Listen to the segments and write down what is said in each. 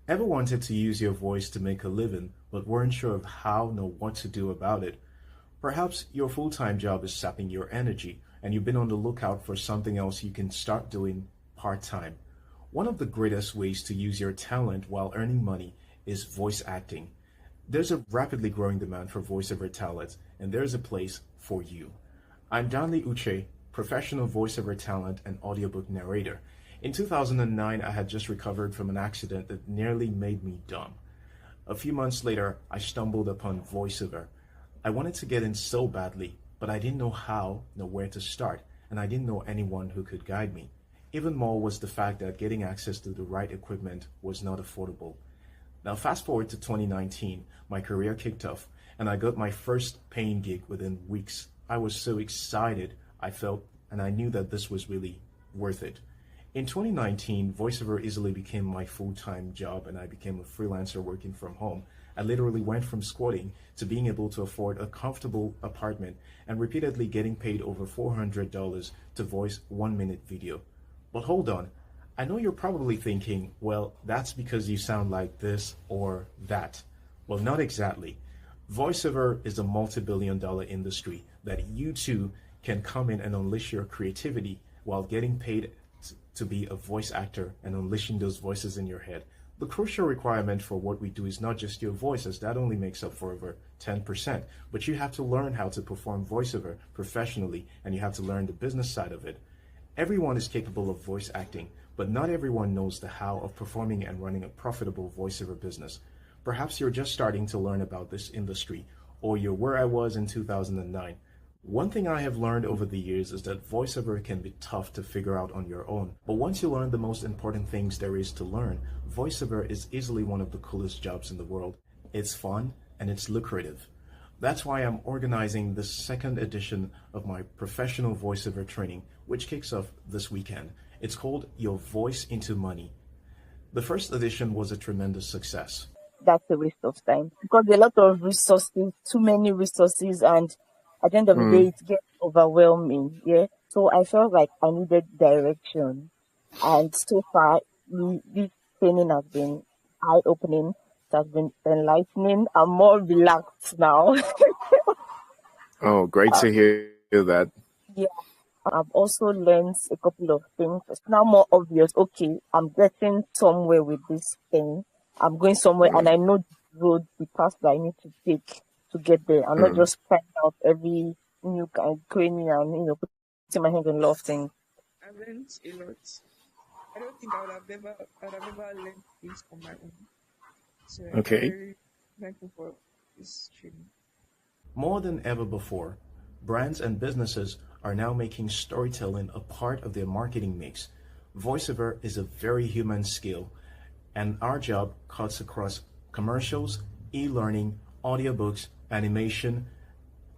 Ever wanted to use your voice to make a living, but weren't sure of how nor what to do about it? Perhaps your full-time job is sapping your energy, and you've been on the lookout for something else you can start doing part-time. One of the greatest ways to use your talent while earning money is voice acting. There's a rapidly growing demand for voiceover talent, and there's a place for you. I'm Darnley, professional voiceover talent and audiobook narrator. In 2009, I had just recovered from an accident that nearly made me dumb. A few months later, I stumbled upon voiceover. I wanted to get in so badly, but I didn't know how nor where to start, and I didn't know anyone who could guide me. Even more was the fact that getting access to the right equipment was not affordable. Now fast forward to 2019, my career kicked off, and I got my first paying gig within weeks. I was so excited, and I knew that this was really worth it. In 2019, voiceover easily became my full-time job, and I became a freelancer working from home. I literally went from squatting to being able to afford a comfortable apartment and repeatedly getting paid over $400 to voice 1-minute video. But hold on, I know you're probably thinking, well, that's because you sound like this or that. Well, not exactly. Voiceover is a multi-billion-dollar industry that you too can come in and unleash your creativity while getting paid to be a voice actor and unleashing those voices in your head. The crucial requirement for what we do is not just your voice, as that only makes up for over 10%, but you have to learn how to perform voiceover professionally, and you have to learn the business side of it. Everyone is capable of voice acting, but not everyone knows the how of performing and running a profitable voiceover business. Perhaps you're just starting to learn about this industry, or you're where I was in 2009. One thing I have learned over the years is that voiceover can be tough to figure out on your own. But once you learn the most important things there is to learn, voiceover is easily one of the coolest jobs in the world. It's fun and it's lucrative. That's why I'm organizing the second edition of my professional voiceover training, which kicks off this weekend. It's called Your Voice into Money. The first edition was a tremendous success. That's a waste of time because a lot of resources, too many resources, and at the end of the day, it gets overwhelming. Yeah. So I felt like I needed direction. And so far, this training has been eye-opening. It has been enlightening. I'm more relaxed now. Oh, great to hear that. Yeah. I've also learned a couple of things. It's now more obvious. Okay, I'm getting somewhere with this thing. I'm going somewhere and I know the road, the path that I need to take to get there. I'm not just trying out every new kind of cranny and, putting my hand on a lot of things. I learned a lot. I don't think I would have ever learned things on my own. So I'm very thankful for this training. More than ever before, brands and businesses are now making storytelling a part of their marketing mix. Voiceover is a very human skill, and our job cuts across commercials, e-learning, audiobooks, animation,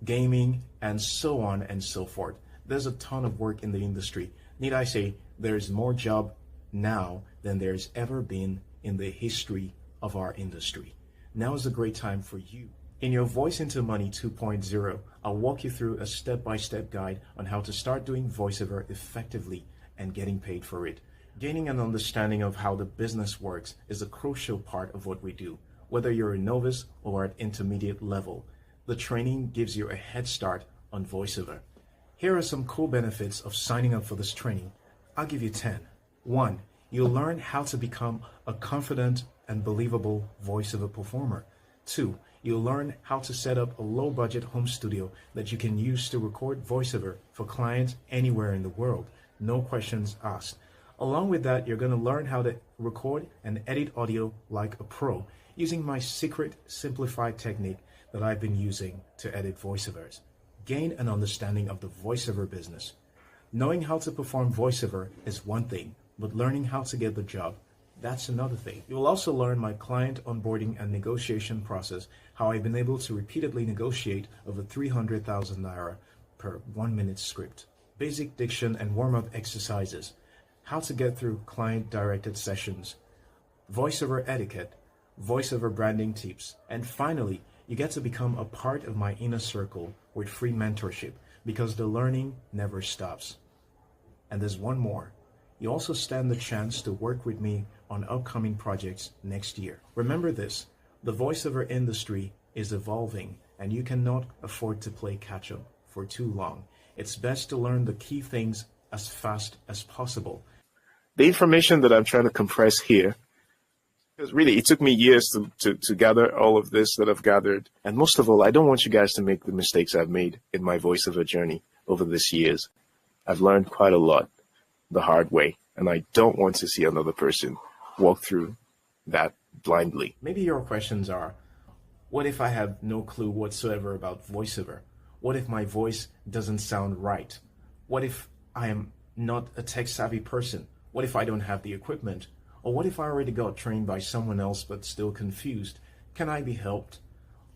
gaming, and so on and so forth. There's a ton of work in the industry. Need I say, there's more job now than there's ever been in the history of our industry. Now is a great time for you. In your Voice into Money 2.0, I'll walk you through a step-by-step guide on how to start doing voiceover effectively and getting paid for it. Gaining an understanding of how the business works is a crucial part of what we do. Whether you're a novice or at intermediate level, the training gives you a head start on voiceover. Here are some cool benefits of signing up for this training. I'll give you 10. 1. You'll learn how to become a confident and believable voiceover performer. 2. You'll learn how to set up a low-budget home studio that you can use to record voiceover for clients anywhere in the world. No questions asked. Along with that, you're going to learn how to record and edit audio like a pro, using my secret simplified technique that I've been using to edit voiceovers. Gain an understanding of the voiceover business. Knowing how to perform voiceover is one thing, but learning how to get the job, that's another thing. You'll also learn my client onboarding and negotiation process, how I've been able to repeatedly negotiate over 300,000 naira per 1-minute script. Basic diction and warm-up exercises. How to get through client-directed sessions. Voiceover etiquette. Voiceover branding tips. And finally, you get to become a part of my inner circle with free mentorship, because the learning never stops. And there's one more. You also stand the chance to work with me on upcoming projects next year. Remember this, the voiceover industry is evolving and you cannot afford to play catch up for too long. It's best to learn the key things as fast as possible. The information that I'm trying to compress here, because really it took me years to gather all of this that I've gathered. And most of all, I don't want you guys to make the mistakes I've made in my voiceover journey over these years. I've learned quite a lot the hard way, and I don't want to see another person walk through that blindly. Maybe your questions are, what if I have no clue whatsoever about voiceover? What if my voice doesn't sound right? What if I am not a tech-savvy person? What if I don't have the equipment? Or what if I already got trained by someone else but still confused? Can I be helped?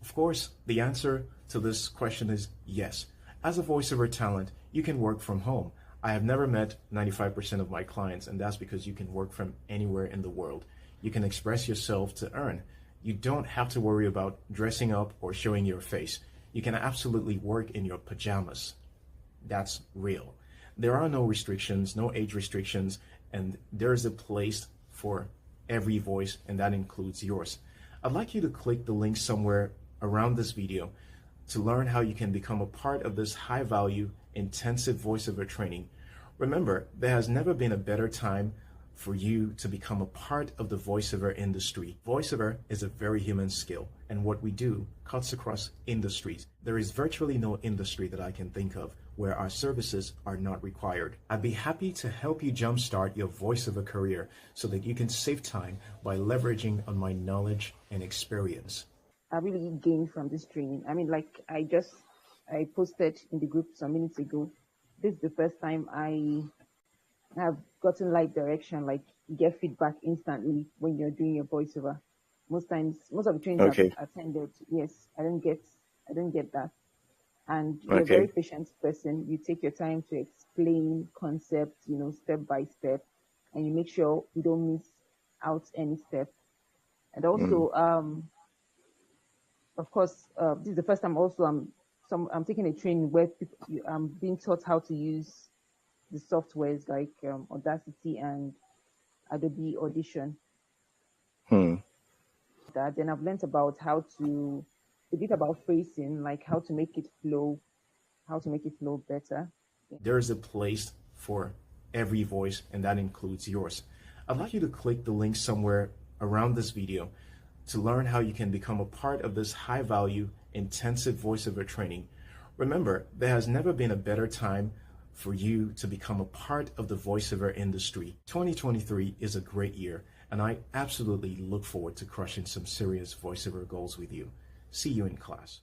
Of course, the answer to this question is yes. As a voiceover talent, you can work from home. I have never met 95% of my clients, and that's because you can work from anywhere in the world. You can express yourself to earn. You don't have to worry about dressing up or showing your face. You can absolutely work in your pajamas. That's real. There are no restrictions, no age restrictions, and there is a place for every voice, and that includes yours. I'd like you to click the link somewhere around this video to learn how you can become a part of this high-value, intensive voiceover training. Remember, there has never been a better time for you to become a part of the voiceover industry. Voiceover is a very human skill, and what we do cuts across industries. There is virtually no industry that I can think of where our services are not required. I'd be happy to help you jumpstart your voiceover career so that you can save time by leveraging on my knowledge and experience. I really gained from this training. I mean, like I posted in the group some minutes ago. This is the first time I have gotten live direction, like you get feedback instantly when you're doing your voiceover. Most of the trainings I've attended, yes, I don't get that. And you're a very patient person. You take your time to explain concepts, step by step, and you make sure you don't miss out any step. And also, of course, this is the first time also I'm taking a training where I'm being taught how to use the softwares like Audacity and Adobe Audition. Then I've learned about a bit about phrasing, like how to make it flow better. There is a place for every voice, and that includes yours. I'd like you to click the link somewhere around this video to learn how you can become a part of this high-value, intensive voiceover training. Remember, there has never been a better time for you to become a part of the voiceover industry. 2023 is a great year, and I absolutely look forward to crushing some serious voiceover goals with you. See you in class.